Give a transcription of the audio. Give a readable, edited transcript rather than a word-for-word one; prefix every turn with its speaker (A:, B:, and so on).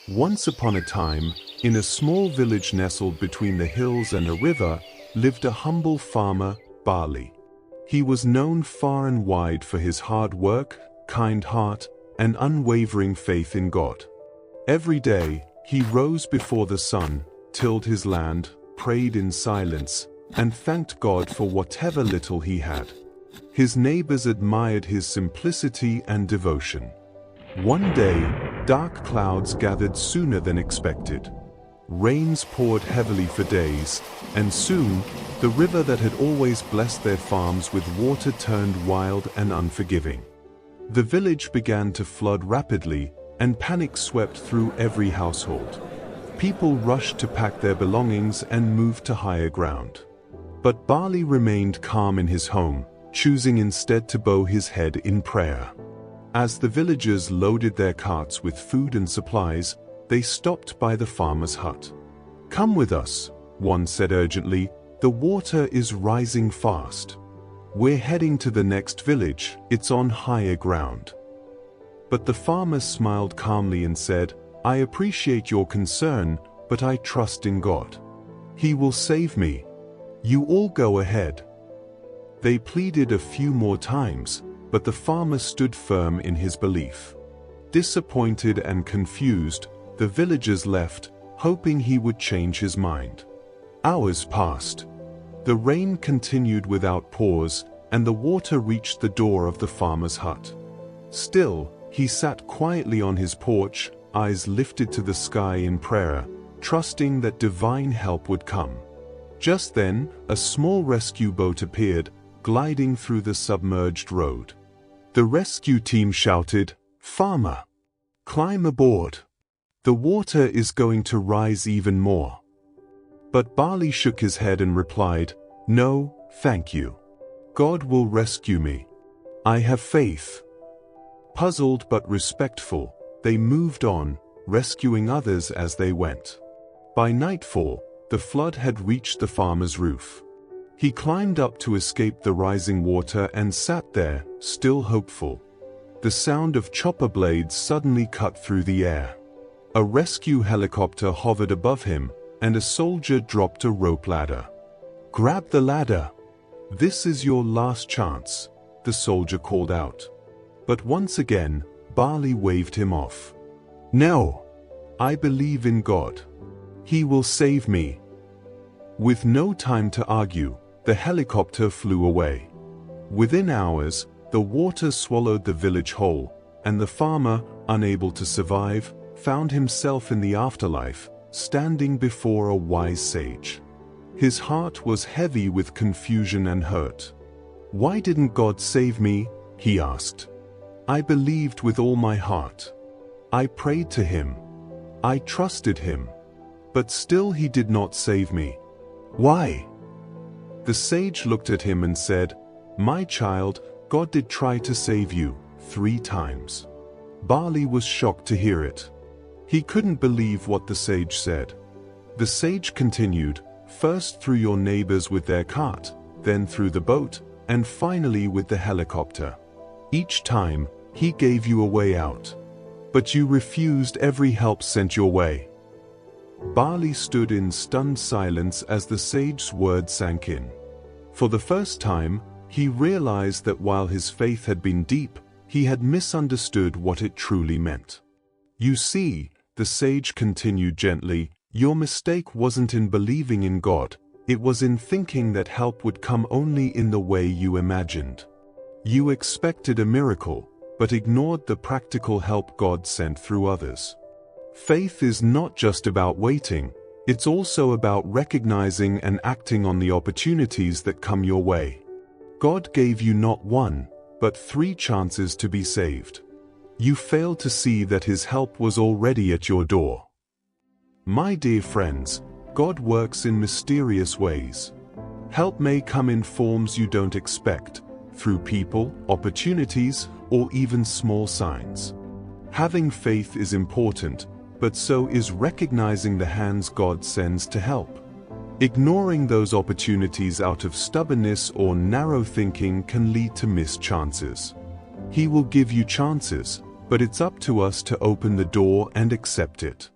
A: Once upon a time, in a small village nestled between the hills and a river, lived a humble farmer, Barley. He was known far and wide for his hard work, kind heart, and unwavering faith in God. Every day, he rose before the sun, tilled his land, prayed in silence, and thanked God for whatever little he had. His neighbors admired his simplicity and devotion. One day, dark clouds gathered sooner than expected. Rains poured heavily for days, and soon, the river that had always blessed their farms with water turned wild and unforgiving. The village began to flood rapidly, and panic swept through every household. People rushed to pack their belongings and move to higher ground. But Barley remained calm in his home, choosing instead to bow his head in prayer. As the villagers loaded their carts with food and supplies, they stopped by the farmer's hut. "Come with us," one said urgently, "the water is rising fast. We're heading to the next village, it's on higher ground." But the farmer smiled calmly and said, "I appreciate your concern, but I trust in God. He will save me. You all go ahead." They pleaded a few more times, but the farmer stood firm in his belief. Disappointed and confused, the villagers left, hoping he would change his mind. Hours passed. The rain continued without pause, and the water reached the door of the farmer's hut. Still, he sat quietly on his porch, eyes lifted to the sky in prayer, trusting that divine help would come. Just then, a small rescue boat appeared, gliding through the submerged road. The rescue team shouted, "Farmer, climb aboard. The water is going to rise even more." But Barley shook his head and replied, "No, thank you. God will rescue me. I have faith." Puzzled but respectful, they moved on, rescuing others as they went. By nightfall, the flood had reached the farmer's roof. He climbed up to escape the rising water and sat there, still hopeful. The sound of chopper blades suddenly cut through the air. A rescue helicopter hovered above him, and a soldier dropped a rope ladder. "Grab the ladder. This is your last chance," the soldier called out. But once again, Barley waved him off. "No, I believe in God. He will save me." With no time to argue, the helicopter flew away. Within hours, the water swallowed the village whole, and the farmer, unable to survive, found himself in the afterlife, standing before a wise sage. His heart was heavy with confusion and hurt. "Why didn't God save me?" he asked. "I believed with all my heart. I prayed to him. I trusted him. But still he did not save me. Why?" The sage looked at him and said, "My child, God did try to save you 3 times. Barley was shocked to hear it. He couldn't believe what the sage said. The sage continued, "First through your neighbors with their cart, then through the boat, and finally with the helicopter. Each time, he gave you a way out. But you refused every help sent your way." Barley stood in stunned silence as the sage's words sank in. For the first time, he realized that while his faith had been deep, he had misunderstood what it truly meant. "You see," the sage continued gently, "your mistake wasn't in believing in God, it was in thinking that help would come only in the way you imagined. You expected a miracle, but ignored the practical help God sent through others. Faith is not just about waiting, it's also about recognizing and acting on the opportunities that come your way. God gave you not 1, but 3 chances to be saved. You failed to see that His help was already at your door." My dear friends, God works in mysterious ways. Help may come in forms you don't expect, through people, opportunities, or even small signs. Having faith is important, but so is recognizing the hands God sends to help. Ignoring those opportunities out of stubbornness or narrow thinking can lead to missed chances. He will give you chances, but it's up to us to open the door and accept it.